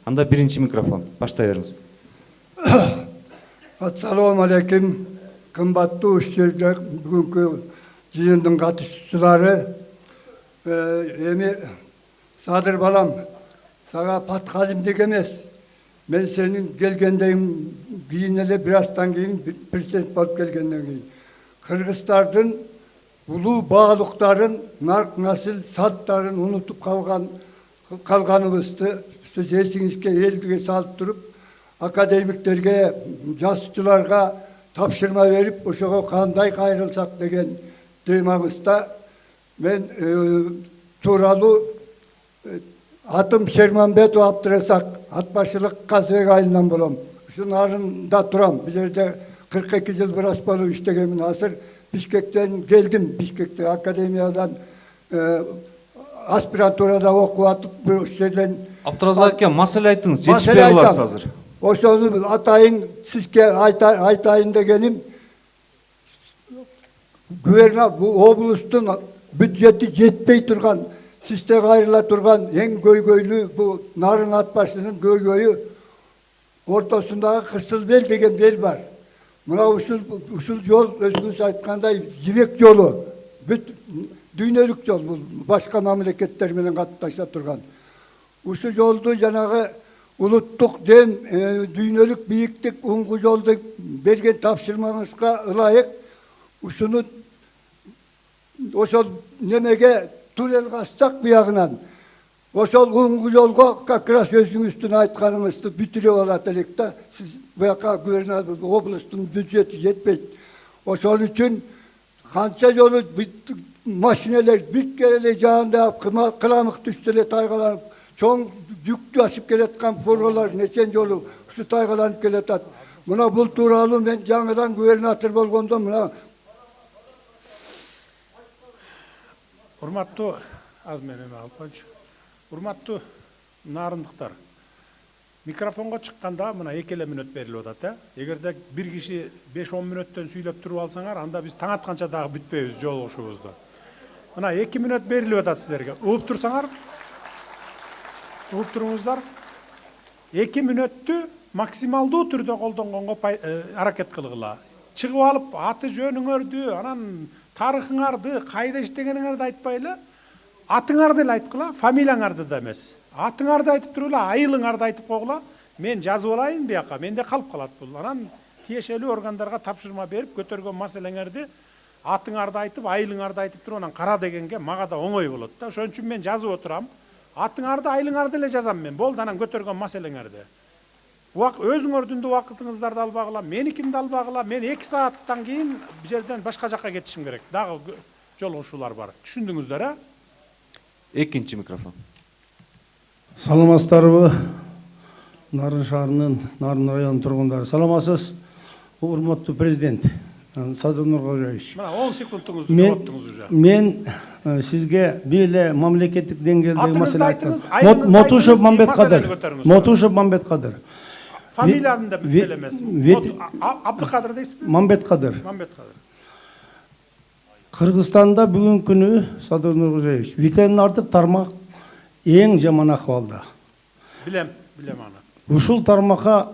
Анда биринчи микрофон. Баштай бериңиз. Ассаламу алейкум. Кымбаттуу ушчулар, бүгүнкү жыйындын катышуучулары. Эми Садыр балам, сага паткалимдик эмес. Мен сенин келгенден кийин эле бир аздан кийин президент болуп келгенден кийин кыргыздардын улуу баалыктарын, нарк насыл салттарын унутуп калганыбызды сиз эсиңизге элдиге салып туруп, академиктерге, жазуучуларга тапшырма берип, ошого кандай кайрылсак деген темабызда мен тууралуу атым Шерманбетов Абдырасак, атбашылык Казыбек айылынан болом. Ушунун арында турам. Бул жерде 42 жыл врач болуп иштегенмин. Азыр Бишкектен келдим. Бишкекте академиядан аспирантурада окуп атып, ушул жерден Абдыразак аке, маселе айттыңыз, жетишпей каласыз азыр. Ошону атайын, сизге айтайын дегеним, облустун бюджети жетпей турган, сизде кайрыла турган эң көйгөйлүү бул Нарын Атбашынын көйгөйү ортосундагы Кысылбел деген бел бар. Мына ушул жол өзүңүз айткандай жибек жолу, бүт дүйнөлүк жол, бул башка мамлекеттер менен катташа турган. Ушул жолду жанагы улуттук дем дүйнөлүк бийиктик уңгу жолду берген тапшырмаңызга ылайык ушуну ошол немеге турел кассак буягынан ошол уңгу жолго как раз өзүңүздүн айтканыңызды бүтүрүп алат элек да. Сиз буяка губернатор облустун бюджети жетпейт. Ошол үчүн канча жолу машиналар бүт келе жаанда кыламык түштү эле тайгаланып, чоң жүктү ашып келаткан фурголор нечен жолу ушу тайгаланып келатат. Мына бул тууралуу мен жаңыдан губернатор болгондо мына урматтуу аз менен алып койчу. Урматтуу нарындыктар. Микрофонго чыкканда мына 2 мүнөт берилип атат, Эгерде бир киши 5-10 мүнөттөн сүйлөп туруп алсаңар, анда биз таң атканча дагы бүтпөйбүз жолугушубузду. Мына 2 мүнөт берилип атат силерге. Угуп турсаңар, угуп туруңуздар. 2 мүнөттү максималдуу түрдө колдонгонго аракет кылгыла. Чыгып алып аты жөнүңөрдү, анан тарыхыңарды, кайда иштегениңерди айтпайлы, атыңарды эле айткыла, фамилияңарды да эмес. Атыңарды айтып туруп эле, айылыңарды айтып койгула. Мен жазып алайын бияка, менде калып калат бул. Анан тиешелүү органдарга тапшырма берип, көтөргөн маселеңерди атыңарды айтып, айылыңарды айтып туруп, анан кара дегенге мага да оңой болот да. Ошон үчүн мен жазып отурам. Атыңарды, айылыңарды эле жазам мен. Болду, анан көтөргөн маселеңерди. Өзүңөрдүн да убакытыңыздарды албагыла, меникинди албагыла. Мен 2 сааттан кийин бул жерден башка жакка кетишим керек. Дагы жолугушуулар бар. Түшүндүңүздөр, а? Экинчи микрофон. Саламатсыздарбы? Нарын шаарынын, Нарын районунун тургундары. Саламатсыз? Урматтуу президент Садыр Нуркожоевич. Мына 10 секундуңузду жоғоттуңуз уже. Мен сизге бир эле мамлекеттик деңгээлдеги маселе айттым. Мотушев Мамбеткадыр. Фамилияны да билемес. Абдыкадыр дейсизби? Мамбеткадыр. Кыргызстанда бүгүнкү күнү Садыр Нуркожоевич, ветеринардык тармак эң жаман акыбалда. Билем аны. Ушул тармакка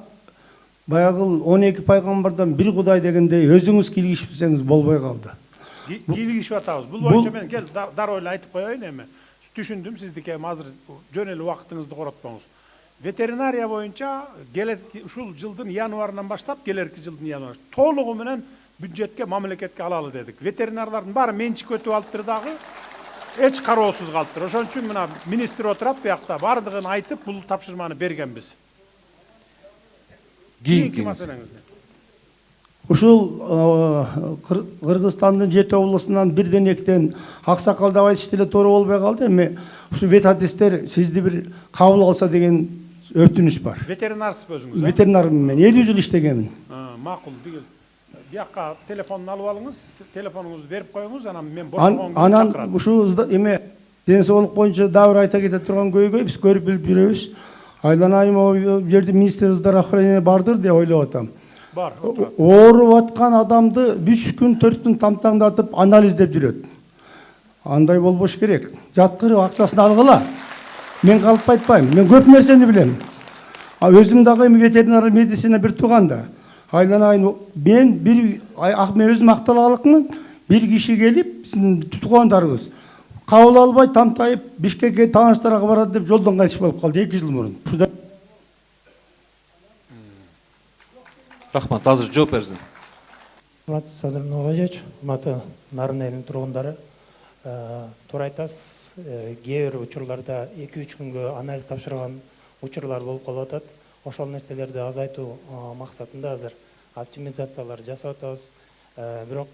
баягы 12 пайгамбардан бир Кудай дегендей өзүңүз кийлигишпесеңиз болбой калды. Кийлигишип атабыз. Бул боюнча мен кел дароо эле айтып коеюн эми. Түшүндүм сиздики, азыр жөн эле убактыңызды коротпоңуз. Ветеринария боюнча ушул жылдын январынан баштап, келерки жылдын январына толугу менен бюджетке, мамлекетке алалы дедик. Ветеринарлардын баары менчик өтүп алыптыр дагы, эч кароосуз калыптыр. Ошон үчүн мына министр отурат буякта, баардыгын айтып, бул тапшырманы бергенбиз. Кийинки маселеңиз не? Ушул Кыргызстандын 7 облусунан бирден эктен аксакалдап айтышты эле туура болбой калды. Эми ушу ветатистер сизди бир кабыл алса деген өтүнүч бар. Ветеринарсыз өзүңүз? Ветеринармын мен, 50 жыл иштегенмин. Макул. Бияка телефонун алып алыңыз, телефонуңузду берип коюңуз, анан мен бошогон күнү чакырат. Анан ушу эме ден соолук боюнча дагы айта кете турган көйгөй биз көрүп билип жүрөбүз. Айланайым бул жерде министр здравоохранения бардыр деп ойлоп атам. Бар. Ооруп аткан адамды 3 күн 4 күн тамтаңдатып анализдеп жүрөт. Андай болбош керек. Жаткырып акчасын алгыла. Мен калып айтпайм. Мен көп нерсени билем. Өзüm дагы эми ветеринар медицина бир тууганда. Айланайын мен өзүм акталалыкмын. Бир киши келип, сиздин туугандарыңыз кабыл албай, тамтайып, Бишкекке тааныштарга барат деп жолдон кайтыш болуп калды 2 жыл мурун. Рахмат, азыр жооп берсин. Урматтуу Садыр Нургожоевич, урматтуу Нарын элинин тургундары, туура айтасыз, кээ бир учурларда 2-3 күнгө анализ тапшырган учурлар болуп калып атат. Ошол нерселерди азайтуу максатында азыр оптимизациялар жасап атабыз. Бирок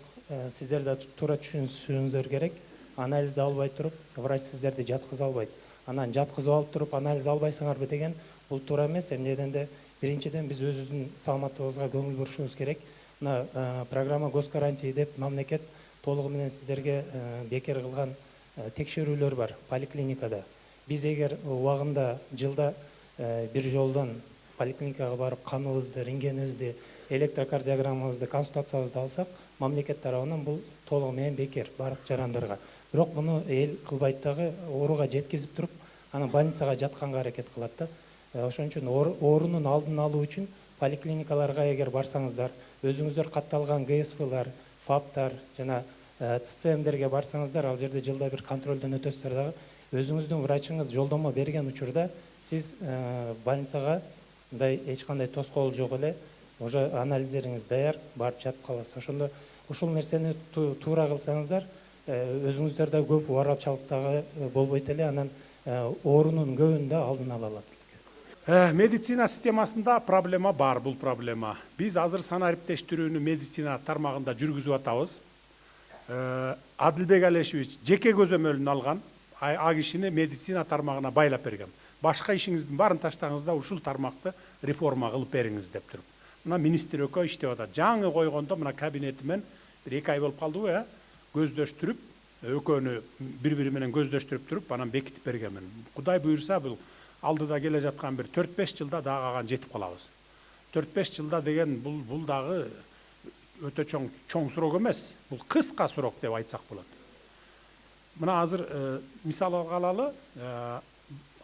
сиздер да туура түшүнүшүңүздөр керек. Анализди албай туруп, врач сиздерди жаткыза албайт. Анан жаткызып алып туруп анализ албайсыңарбы деген бул туура эмес. Эмне дегенде биринчиден биз өзүбүздүн саламаттыгыбызга көңүл бурушубуз керек. Мына программа госгарантия деп мамлекет толугу менен сиздерге бекер кылган текшерүүлөр бар поликлиникада. Биз эгер убагында жылда бир жолдон поликлиникага барып каныбызды, рентгенибизди, электрокардиограммабызды, консультациябызды алсак, мамлекет тарабынан бул толугу менен бекер бардык жарандарга. Бирок муну эл кылбайт дагы, ооруга жеткизип туруп, анан больницага жатканга аракет кылат да. Ошон үчүн оорунун алдын алуу үчүн поликлиникаларга эгер барсаңыздар, өзүңүздөр катталган ГСВлар, ФАПтар жана ЦЦМдерге барсаңыздар, ал жерде жылда бир контролдон өтөсүздөр дагы. Өзүңүздүн врачыңыз жолдомо берген учурда сиз больницага мындай эч кандай тоскоол жок эле, уже анализдериңиз даяр, барып жатып каласыз. Ошондо ушул нерсени туура кылсаңыздар, өзүңүздөр да көп убарачылыктагы болбойт эле, анан оорунун көбүн да алдын ала алат. Медицина системасында проблема бар, бул проблема. Биз азыр санаа ириктештирүүнү медицина тармагында жүргүзүп атабыз. Адилбек Алешевич жеке көзөмөлүн алган, а кишини медицина тармагына байлап берген. Башка ишиңиздин баарын таштаңыз да ушул тармакты реформа кылып бериңиз деп туруп. Мына министр экөө иштеп атат. Жаңы койгондо мына кабинетимен бир 2 ай болуп калдыбы, көздөштүрүп, экөөнү бири-бири менен көздөштүрүп туруп, анан бекитип бергенмин. Кудай буйрса, бул алдыда келе жаткан бир 4-5 жылда дагы калган жетип калабыз. 4-5 жылда деген бул дагы өтө чоң сурок эмес. Бул кыска сурок деп айтсак болот. Мына азыр мисал алалы,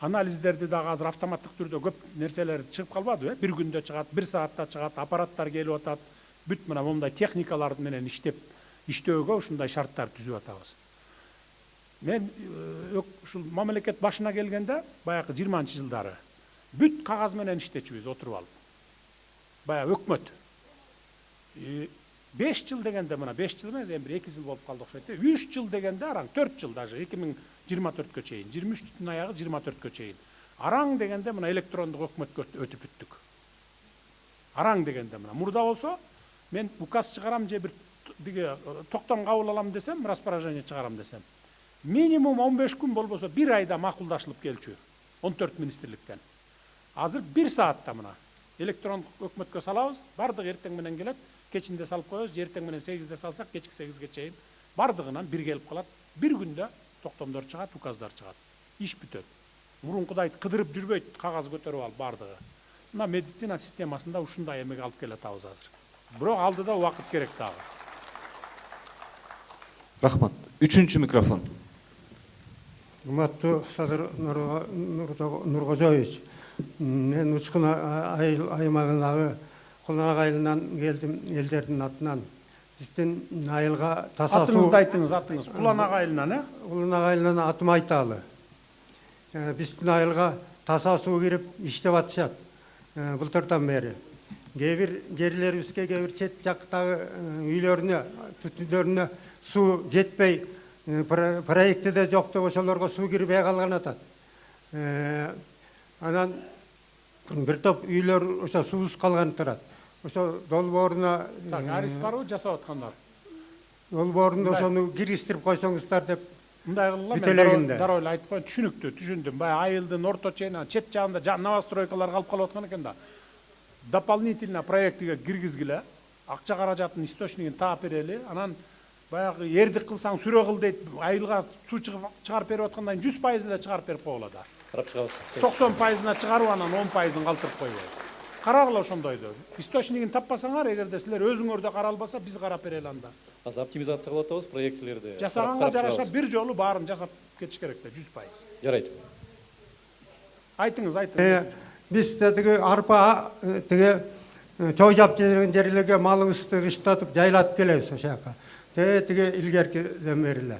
анализдерди дагы азыр автоматтык түрдө көп нерселер чыгып калбадыбы? Бир күндө чыгат, 1 саатта чыгат, аппараттар келип атат. Бүт мына мондай техникалар менен иштөөгө ушундай шарттар түзүп атабыз. Мен ушул мамлекет башына келгенде, баягы 20-жылдары бүт кагаз менен иштечүбүз отуруп алып. Баягы өкмөт. 5 жыл дегенде мына 5 жыл эмес, бир 2 жыл болуп калды окшойт. 3 жыл дегенде араң 4 жыл даже 2024-кө чейин, 23-түн аягы 24-кө чейин. Араң дегенде мына электрондук өкмөткө өтүп бүттүк. Араң дегенде мына мурда болсо мен указ чыгарам же бир токтом кабыл алам десем, распоряжение чыгарам десем, минимум 15 күн болбосо 1 айда макулдашылып келчү 14 министрликтен. Азыр 1 саатта мына электрондук өкмөткө салабыз, бардыгы эртең менен келет, кечинде салып коебуз, эртең менен 8-де салсак, кечки 8-ге чейин бардыгынан бир келип калат. 1 күндө токтомдор чыгат, указдар чыгат. Иш бүтөт. Мурункудай кыдырып жүрбөйт, кагаз көтөрүп алып бардыгы. Мына медицина системасында ушундай эмек алып келатабыз азыр. Бирок алдыда убакыт керек дагы. Рахмат. 3-чү микрофон. Урматтуу Садыр Нургожоевич, мен Учкун аймагындагы Куланак айылынан келдим, элдердин атынан. Биздин айылга таса суу. Атыңызды айтыңыз, атыңыз. Куланак айылынан, Куланак айылынан атым айталы. Биздин айылга таса суу кирип иштеп атышат. Былтырдан бери. Кээ бир жерлерибизге, кээ бир чет жактагы үйлөрүнө, түтүндөрүнө суу жетпей, проекти де жок деп ошолорго суу кирбей калган атат. Анан бир топ үйлөр ошо суусуз калган турат. Ошо долбооруна арыз барбы жасап аткандар? Долбооруна ошону киргизтирип койсоңуздар деп мындай кылгыла, мен дароо эле айтып коеюн, түшүндүм. Баягы айылдын орто чейин чет жагында новостройкалар калып калып аткан экен да. Дополнительно проектиге киргизгиле, акча каражатын источнигин таап берели, анан баягы эрдик кылсаң сүрө кыл дейт, айылга суу чыгарып берип аткандан 100% эле чыгарып берип койгула да. Карап чыгабыз. 90%-на чыгарып анан 10%-ын калтырып койбой. Карагыла ошондойду. Источнигин таппасаңар, эгерде силер өзүңөрдө каралбаса, биз карап берели анда. Азыр оптимизация кылып атабыз проектилерди. Жасаганга жараша бир жолу баарын жасап кетиш керек да, 100%. Жарайт. Айтыңыз. Биз тиги арпа тиги чой жап жерлерге малыбызды кыштатып жайлатып келебиз ошол жака. Тиги илгеркиден бери эле.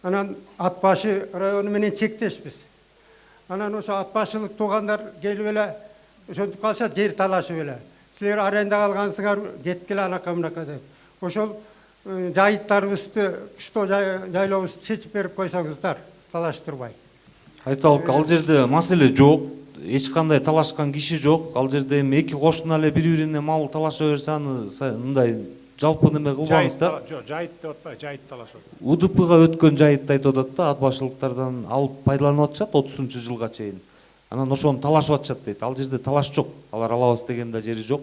Анан Ат башы району менен чектешпиз. Анан ошо Ат башылык туугандар келип эле ошентип калса жер талашып эле. Силер арендага алгансыңар, кеткиле анакка мынакка деп. Ошол жайыттарыбызды, кышто жайлообузду чечип берип койсоңуздар, талаштырбай. Айталык, ал жерде маселе жок. Эч кандай талашкан киши жок. Ал жерде эми эки кошуна эле бири-бирине мал талаша берсе, аны мындай жалпы неме кылбаңыз да. Жок, жайыт деп атпайбы, жайыт талашат. УДПга өткөн жайытты айтып атат да, ат башылыктардан алып пайдаланып атышат 30-жылга чейин. Анан ошону талашып атышат дейт. Ал жерде талаш жок. Алар алабыз деген да жери жок.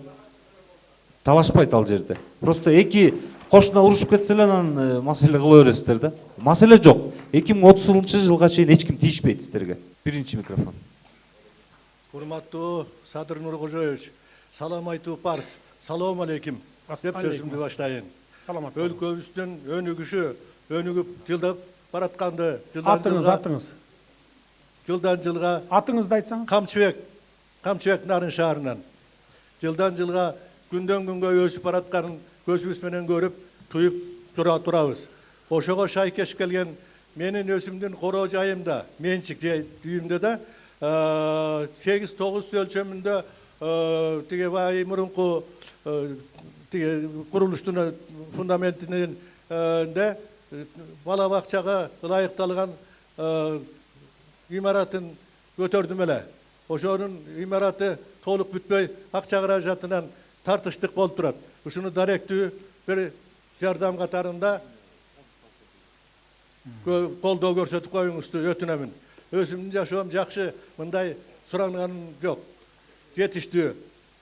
Талашпайт ал жерде. Просто эки кошуна урушуп кетсе эле анан маселе кыла бересиздер да. Маселе жок. 2030-жылга чейин эч ким тийишпейт сиздерге. Биринчи микрофон. Урматтуу Садыр Нуркожоевич, салам айтып барс. Салам алейкум. Деп сөзүмдү баштайын. Саламат. Өлкөбүздүн өнүгүп жылдап баратканды, Атыңыз. жылдан жылга Атыңызды айтсаңыз. Камчыбек Нарын шаарынан. Жылдан жылга күндөн күнгө өсүп баратканын көзүбүз менен көрүп, туюп турабыз. Ошого шайкеш келген менин өсүмдүн короо жайымда, менчик үйүмдө да 8-9 өлчөмүндө тиги бай мурунку тиги курулуштун фундаментинин бала бакчага ылайыкталган имаратын көтөрдүм эле. Ошонун имараты толук бүтпөй акча каражатынан тартыштык болуп турат. Ушуну даректүү бир жардам катарында колдоо көрсөтүп коюңузду өтүнөмүн. Өзүмдүн жашоом жакшы, мындай суранганым жок. Жетиштүү,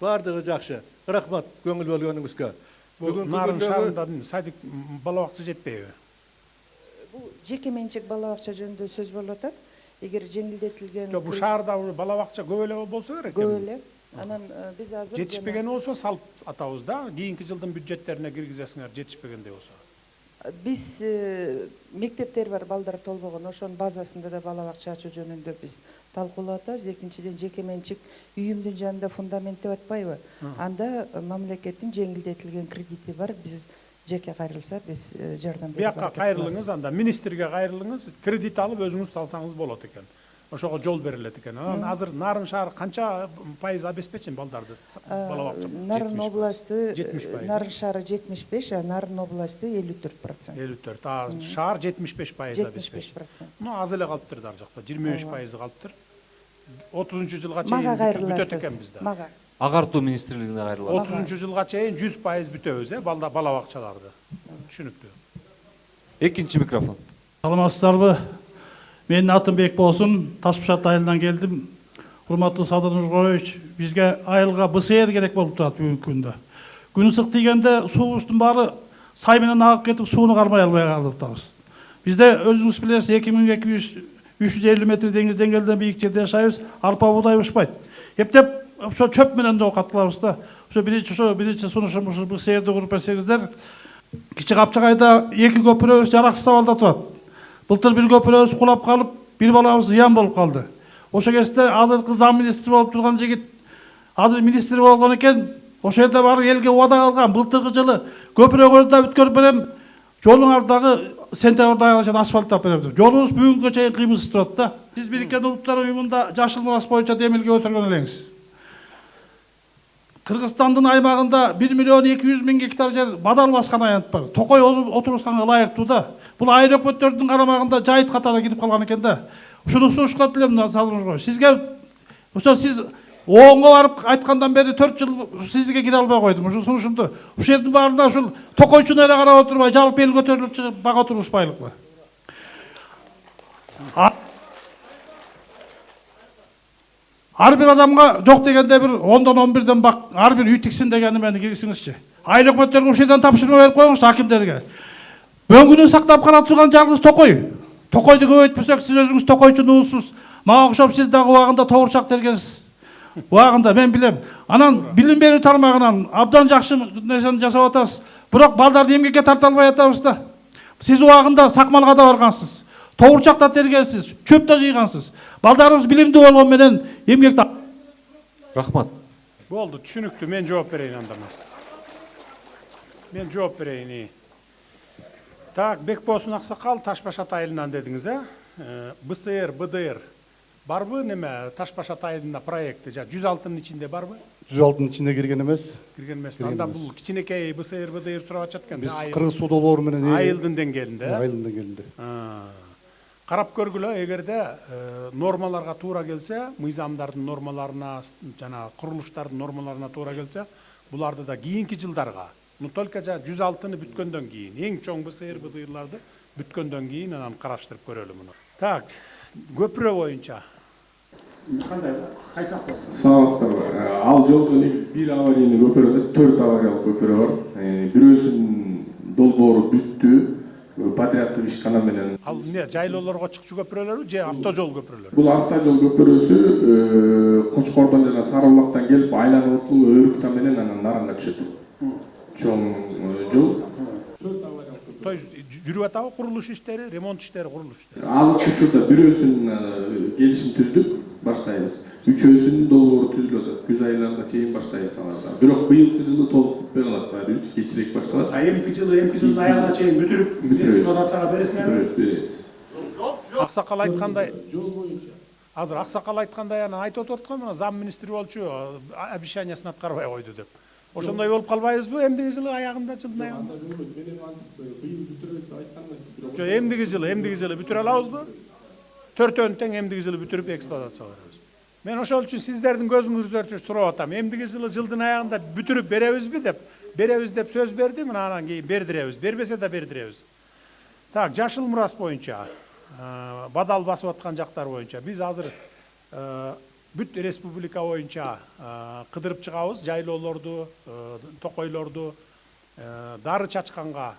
бардыгы жакшы. Рахмат көңүл бөлгөнүңүзгө. Бүгүн Нарын шаарында садик бала бакча жетпейби? Бул жеке менчик бала бакча жөнүндө сөз болуп атат. Эгер жеңилдетилген Жок, бул шаарда бала бакча көп эле болсо керек. көп эле. Анан биз азыр жетишпеген болсо салып атабыз да, кийинки жылдын бюджеттерине киргизесиңер жетишпегенде болсо. биз мектептер бар, балдар толбогон, ошонун базасында да бала бакча ачуу жөнүндө биз талкуулап атабыз. Экинчиден жеке менчик үйүмдүн жанында фундамент деп атпайбы? Анда мамлекеттин жеңилдетилген кредити бар. Биз жеке кайрылса биз жардам берип Бияка кайрылыңыз, анда министрге кайрылыңыз, кредит алып өзүңүз салсаңыз болот экен. Ошого жол берилет экен. Анан азыр Нарын шаары канча пайыз обеспечен балдарды бала бакча? Нарын областы 70%. Нарын шаары 75, а Нарын областы 54%. 54. Шаар 75% обеспечен. 75%. Ну, аз эле калыптыр дар жакта. 23% калыптыр. 30-жылга чейин Мага бүтөт кайрыласыз. экен бизде. Мага. Агартуу министрлигине кайрыласыз. 30-жылга чейин 100% бүтөбүз, бала бакчаларды. Түшүнүктүү. Экинчи микрофон. Саламатсыздарбы? Менин атым Бек болсун, Ташпышат айылынан келдим. Урматтуу Садыр Нуркожоевич, бизге айылга БСР керек болуп турат бүгүнкү күндө. Күн ысык тийгенде суубуздун баары сай менен агып кетип, сууну кармай албай калып атабыз. Бизде өзүңүз билесиз 2200-350 метр деңиз деңгээлден бийик жерде жашайбыз, арпа буудай бышпайт. Эптеп ошо чөп менен да окат кылабыз да. Ошо биринчи сунушум ушу БСРди куруп берсеңиздер. Кичи Капчагайда 2 көпүрөбүз жараксыз абалда турат. Былтыр бир көпүрөбүз кулап калып, бир балабыз зыян болуп калды. Ошо кезде азыркы зам министр болуп турган жигит азыр министр болгон экен. Ошо жерде барып элге убада кылган. Былтыркы жылы көпүрөгөрдү да бүткөрүп берем. Жолуңардагы сентябрда асфальттап берем деп. Жолубуз бүгүнгө чейин кыймылсыз турат да. Сиз Бириккен Улуттар уюмунда жашыл мурас боюнча демилге өтүргөн элеңиз. Кыргызстандын аймагында 1.200.000 гектар жер бадал баскан аянт бар. Токой отурушканга ылайыктуу да. Бул аэропорттордун карамагында жайыт катары кирип калган экен да. Ушуну сунуштап элем Садыр. Сизге ошо сиз оңго барып айткандан бери 4 жыл сизге кире албай койдум. Ушу сунушумду ушул жердин баарында ушул токойчуну эле карап отурбай, жалпы эл көтөрүлүп чыгып бага турушпайлыкпы? Ар бир адамга жок дегенде бир 10-дон 11ден бак, ар бир үй тиксин дегени мени киргизиңизчи. Айыл өкмөттөргө ушул жерден тапшырма берип коюңузчу акимдерге. Мөңгүнү сактап кара турган жалгыз токой. Токойду көбөйтпөсөк, сиз өзүңүз токойчунусуз. Мага окшоп сиз дагы убагында тоорчак тергенсиз. Убагында мен билем. Анан билим берүү тармагынан абдан жакшы нерсени жасап атасыз. Бирок балдарды эмгекке тарта албай атабыз да. Сиз убагында Сакмалга да баргансыз. Тоорчак да тергенсиз, чөп да жыйгансыз. Балдарыбыз билимдүү болгон менен эмгекте Рахмат. Болду, түшүнүктүү. Мен жооп берейин анда эмес. Мен жооп берейин. Так, Бекбосун Аксакал Таш-Башат айылынан дедиңиз, БСР, БДР барбы неме Таш-Башат айылына проекти? 106-нын ичинде барбы? 106-нын ичинде кирген эмес. Кирген эмес. Анда бул кичинекей БСР, БДР сурап атышат экен. Биз Кыргыз суу долбоору менен айылдын деңгээлинде. Айылдын деңгээлинде. Карап көргүлө, эгерде нормаларга туура келсе, мыйзамдардын нормаларына, жана курулуштардын нормаларына туура келсе, буларды да кийинки жылдарга, только 106-ны бүткөндөн кийин, эң чоң БСР, БДРларды бүткөндөн кийин анан караштырып көрөлү муну. Так, көпүрө боюнча кандай кайсы болду? Саламатсыздарбы. Ал жолдо бир аварийный көпүрө эмес, 4 авариялык көпүрө бар. Бирөөсүнүн долбоору бүттү. Подряддык ишкана менен. Ал эмне, жайлоолорго чыкчу көпүрөлөрбү же автожол көпүрөлөр? Бул автожол көпүрөсү Кочкордон жана Сарыбулактан келип айланып отуп Өрүктан менен анан Наранга түшөт. Чоң жол. То есть жүрүп атабы курулуш иштери, ремонт иштери, курулуш иштери? Азыркы учурда бирөөсүнүн келишим түздүк, баштайбыз. Үчөөсүнүн долбоору түзүлүп атат. Күз айларына чейин баштайбыз аларда. Бирок быйылкы жылы толук бүтпөй калат, баары кечирээк башталат. Эмки жылдын аягына чейин бүтүрүп эксплуатацияга бересиңерби? Беребиз. Аксакал айткандай жол боюнча. Азыр Аксакал айткандай анан айтып отурат го, мына зам министр болчу, обещаниясын аткарбай койду деп. Ошондой болуп калбайбызбы эмдиги жылы аягында, жылдын аягында? Жок, эмдиги жылы бүтүрө алабызбы? Төртөөнү тең эмдиги жылы бүтүрүп эксплуатацияга беребиз. Мен ошол үчүн сиздердин көзүңүздөрдү сурап атам. Эмдиги жылы жылдын аягында бүтүрүп беребизби деп, сөз берди, мына анан кийин бердиребиз. Бербесе да бердиребиз. Так, жашыл мурас боюнча, бадал басып аткан жактар боюнча биз азыр бүт республика боюнча кыдырып чыгабыз, жайлоолорду, токойлорду, дары чачканга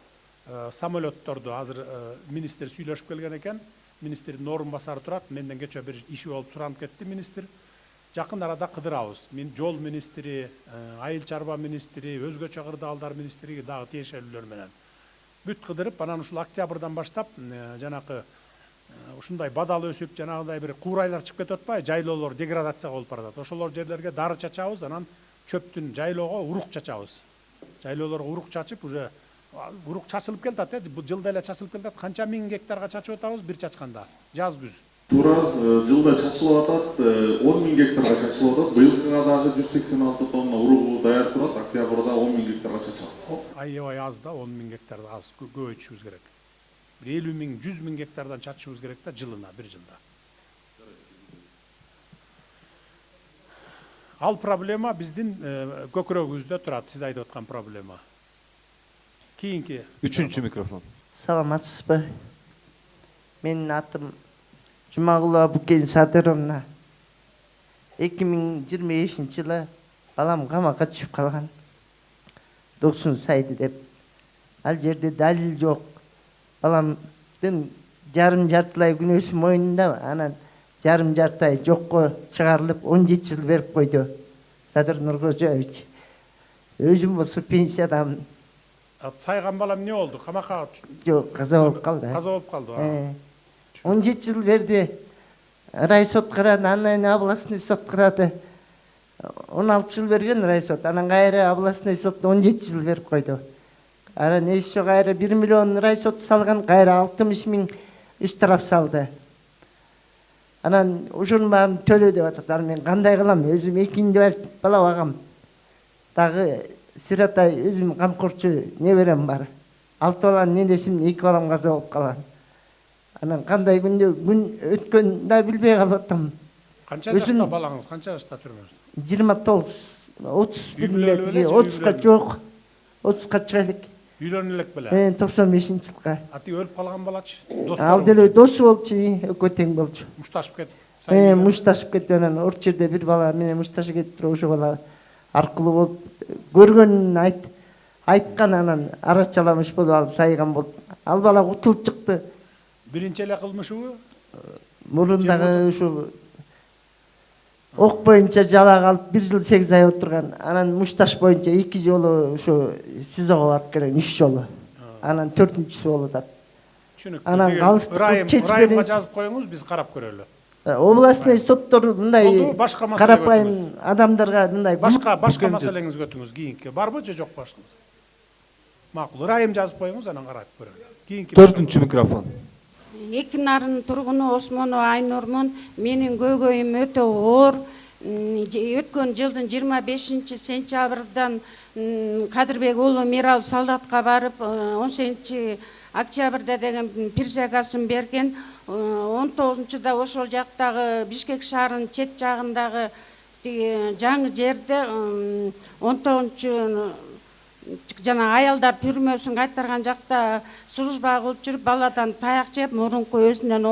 самолетторду азыр министр сүйлөшүп келген экен. Министрдин орун басары турат. Менден кечээ бир иши болуп суранып кетти министр. Жакын арада кыдырабыз. Мен жол министри, айыл чарба министри, өзгөчө кырдаалдар министри дагы тиешелүүлөр менен бүт кыдырып, анан ушул октябрдан баштап жанакы ушундай бадал өсүп, жанагындай бир куурайлар чыгып кетип атпайбы, жайлоолор деградация болуп баратат. Ошолор жерлерге дары чачабыз, анан чөптүн жайлоого урук чачабыз. Жайлоолорго урук чачып, уже урук чачылып келатат, бул жылда эле чачылып келатат. Канча миң гектарга чачып атабыз бир чачканда, жаз күз. Туура жылда чачылып атат, 10 000 гектарга чачылып атат. Быйылкыга дагы 186 тонна уругу даяр турат. Октябрда 10 000 гектарга чачабыз. Аябай аз да, 10 000 гектарда аз, көбөйтүшүбүз керек. 50 000, 100 000 гектардан чачышыбыз керек да жылына, бир жылда. Ал проблема биздин көкүрөгүбүздө турат, сиз айтып аткан проблема. Кийинки. Үчүнчү микрофон. Саламатсызбы? Менин атым Жумагулова Букен Садыровна. 2025-жылы балам камакка түшүп калган. Доксун сайды деп. Ал жерде далил жок. Баламдын жарым-жартылай күнөөсү мойнунда, анан жарым-жартылай жокко чыгарылып 17 жыл берип койду. Садыр Нуркожоевич. Өзүм болсо пенсиядамын. Сайган балам не болду? Камакка жок, каза болуп калды. Каза болуп калды. 17 жыл берди. Райсот карады, анан областный сот карады. 16 жыл берген райсот, анан кайра областный сот 17 жыл берип койду. Анан еще кайра 1 миллион райсот салган, кайра 60 000 штраф салды. Анан ушунун баарын төлө деп атат. Мен кандай кылам? Өзүм экинде бала багам. Дагы сиратай өзүм камкорчу неберем бар. 6 баланын ненесимдин 2 балам каза болуп калган. Анан кандай күндө күн өткөн да билбей калып атам. Канча жашта балаңыз? Канча жашта түрмөдө? 29, 30 30га жок. 30га чыга элек. Үйлөнүп элек беле? 95-жылга. Ати өлүп калган балачы? Ал деле досу болчу, экөө тең болчу. Мушташып кетип. Мушташып кетти, анан орт жерде бир бала менен мушташып кетип туруп, ошо бала аркылуу болуп көргөнүн айткан, анан арачаламыш болуп алып сайган болуп. Ал бала утулуп чыкты. Биринчи эле кылмышыбы? Мурындагы ушу ок боюнча жалак алып 1 жыл 8 ай отурган. Анан мушташ боюнча 2 жолу ушу СИЗОго барып келген, 3 жолу. Анан 4-үнчүсү болуп атат. Түшүнүктүү. Анан калыстыкты чечип бериңиз. жазып коюңуз, биз карап көрөлү. областный соттор мындай Болду, башка маселе карапайым көтүңүз. адамдарга мындай Башка маселеңизди көтүңүз кийинки. Барбы же жок башкаңыз? Макул. Ырайым жазып коюңуз, анан карап көрөлү. Кийинки 4-үнчү микрофон. Эки нарын тургуну Осмонова Айнурмун. Менин көйгөйүм өтө оор. Өткөн жылдын 25 сентябрдан Кадырбек уулу Мирал солдатка барып 18 октябрда деген присягасын берген. 19-да ошол жактагы Бишкек шаарынын чет жагындагы жаңы жерде 19 жана аялдар түрмөсүн кайтарган жакта служба кылып жүрүп баладан таяк жеп, мурунку өзүнөн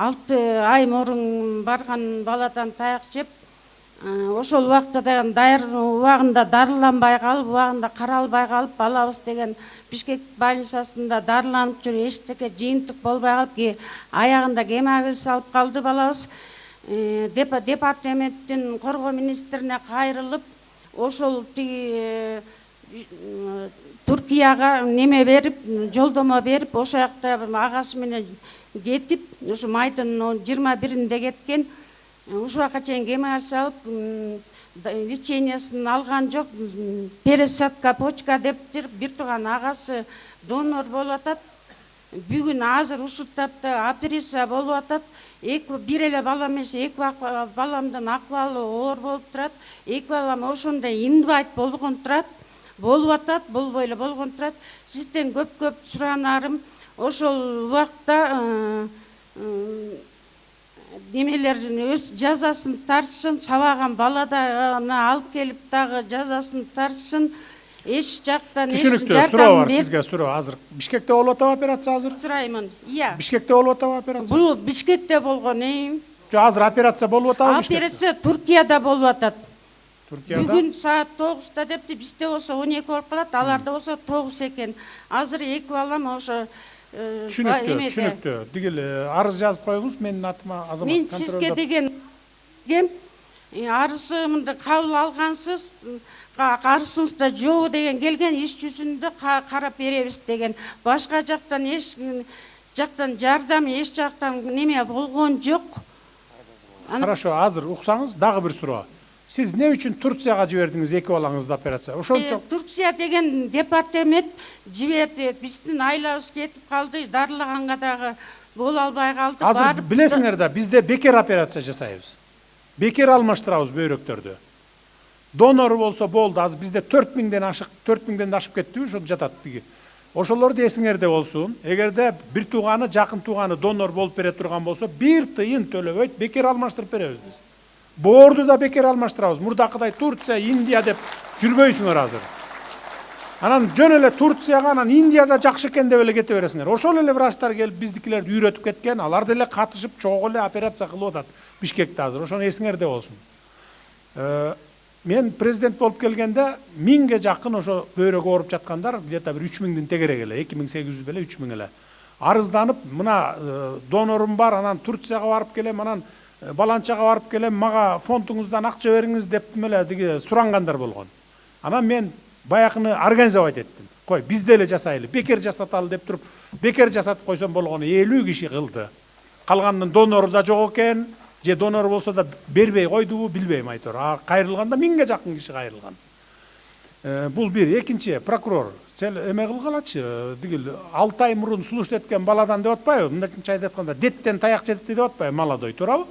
6 ай мурун барган баладан таяк жеп, ошол убакта деген даяр убагында дарыланбай калып, убагында каралбай калып, балабыз деген Бишкек больницасында дарыланып жүрүп, эчтеке жыйынтык болбой калып, аягында гемодиализ алып калды балабыз. Департаменттин коргоо министрине кайрылып, ошол Туркияга неме берип, жолдомо берип, ошол жакта агасы менен кетип, ушу майдын 21-инде кеткен. Ушул убакка чейин гемодиализ алып, лечениясын алган жок. Пересадка, почка дептир, бир тууган агасы донор болуп атат. Бүгүн азыр ушул тапта операция болуп атат. Бир эле балам эмес, эки баламдын акыбалы оор болуп турат. Эки балам ошондой инвалид болгон турат. Болуп атат, болбой эле болгон турат. Сизден көп суранарым, ошол убакта немелер өз жазасын тартышын, сабаган баладаны алып келип дагы жазасын тартышын. Эч жактан эч түшүнүктүү суроо бар сизге, суроо азыр. Бишкекте болуп атабы операция азыр? Сураймын. Иә. Бишкекте болуп атабы операция? Бул Бишкекте болгон. Жо, азыр операция болуп атабы Бишкекте? Операция Туркияда болуп атат. Туркияда? Бүгүн саат 9-та депти, бизде болсо 12 болуп калат, аларда болсо 9 экен. Азыр эки балам ошо Түшүнүктүү. Дигил арыз жазып коюңуз, менин атыма Азамат. Мен сизге деген арызымды кабыл алгансыз, арызыңызда жобу деген келген, иш жүзүндө карап беребиз деген. Башка жактан эч жактан жардам, эч жактан неме болгон жок. Хорошо, азыр уксаңыз дагы бир суроо. Сиз не үчүн Турцияга жибердиңиз эки балаңызды операция? Ошончо Турция деген департамент жиберди. Биздин айлабыз кетип калды, дарылаганга дагы боло албай калды. Азыр билесиңер да, бизде бекер операция жасайбыз. Бекер алмаштырабыз бөйрөктөрдү. Донору болсо болду, азыр бизде 4000ден ашып кеттиби, ошо жатат тиги. Ошолорду эсиңерде болсун. Эгерде бир тууганы, жакын тууганы донор болуп бере турган болсо, 1 тыйын төлөбөйт, бекер алмаштырып беребиз биз. Боорду да бекер алмаштырабыз. Мурдакыдай Турция, Индия деп жүрбөйсүңөр азыр. Анан жөн эле Турцияга, анан Индияда жакшы экен деп эле кете бересиңер. Ошол эле врачтар келип биздикилерди үйрөтүп кеткен, алар деле катышып чогуу эле операция кылып атат Бишкекте азыр. Ошону эсиңерде болсун. Мен президент болуп келгенде 1000ге жакын ошо бөйрөгү ооруп жаткандар, где-то бир 3000дин тегерек эле, 2800 беле 3000 эле. Арызданып, мына донорум бар, анан Турцияга барып келем, анан баланчага барып келем, мага фондуңуздан акча бериңиз деп эле диги сурангандар болгон. Анан мен баякыны организовать эттим. Кой, биз деле жасайлы, бекер жасаталы деп туруп, бекер жасатып койсом болгону 50 киши кылды. Калганынын донору да жок экен, же донор болсо да бербей койдубу билбейм айтор. Кайрылганда 1000ге жакын киши кайрылган. Бул бир. Экинчи, прокурор сел эме кылгалачы, дигил 6 ай мурун слушать эткен баладан деп атпайбы? Мындайча айтканда, деттен таяк жетти деп атпайбы, молодой, туурабы?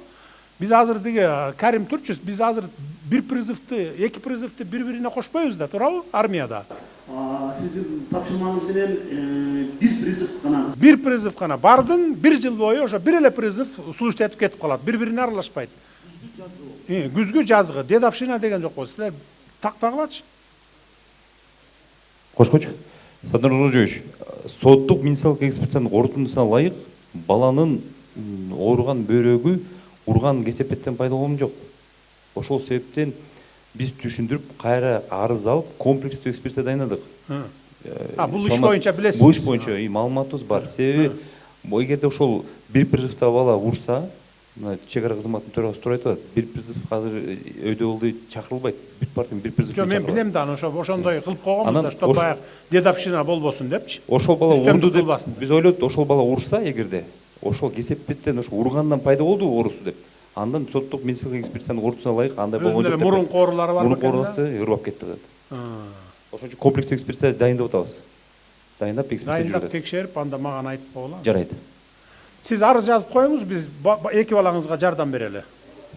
Биз азыр диги Карим Турчус, биз азыр бир призывды, эки призывды бири-бирине кошпойбуз да, туурабы? Армияда. Сиздин тапшырмаңыз менен бир призыв гана. Бир призыв гана. Бардың, бир жыл бою ошо бир эле призыв слушать этип кетип калат. Бири-бирине аралашпайт. Күзгү жазгы, дедовщина деген жок болсо, силер тактагылачы. Кошкоч, Садыр Нуржевич, соттук медициналык экспертизанын корутундусуна ылайык баланын ооруган бөйрөгү урган кесепеттен пайда болгон жок. Ошол себептен биз түшүндүрүп, кайра арыз алып, комплекстүү экспертиза дайындадык. Бул иш боюнча билесиз? Бул иш боюнча маалыматыбыз бар. Себеби эгерде ошол бир призывда бала урса, чек ара кызматынын төрагасы туура айтып атат. Бир призыв азыр өйдө болду чакырылбайт. Бүт партия бир призыв. Жок, мен билем да, ошондой кылып койгонбуз да, что баягы дедовщина болбосун депчи. Ошол бала урду деп биз ойлодук, ошол бала урса эгерде ошол кесепеттен ошо ургандан пайда болду оорусу деп. Андан соттук медициналык экспертизанын корутуусуна ылайык андай болгон жок деп. Мурунку оорулары бар мурунку оорусу ырбап кетти. Ошон үчүн комплекстик экспертиза дайындап атабыз. Дайындап экспертиза жүргүзөт. Дайындап текшерип, анда мага айтып болот. Жарайт. Сиз арыз жазып коюңуз, биз эки балаңызга жардам берели.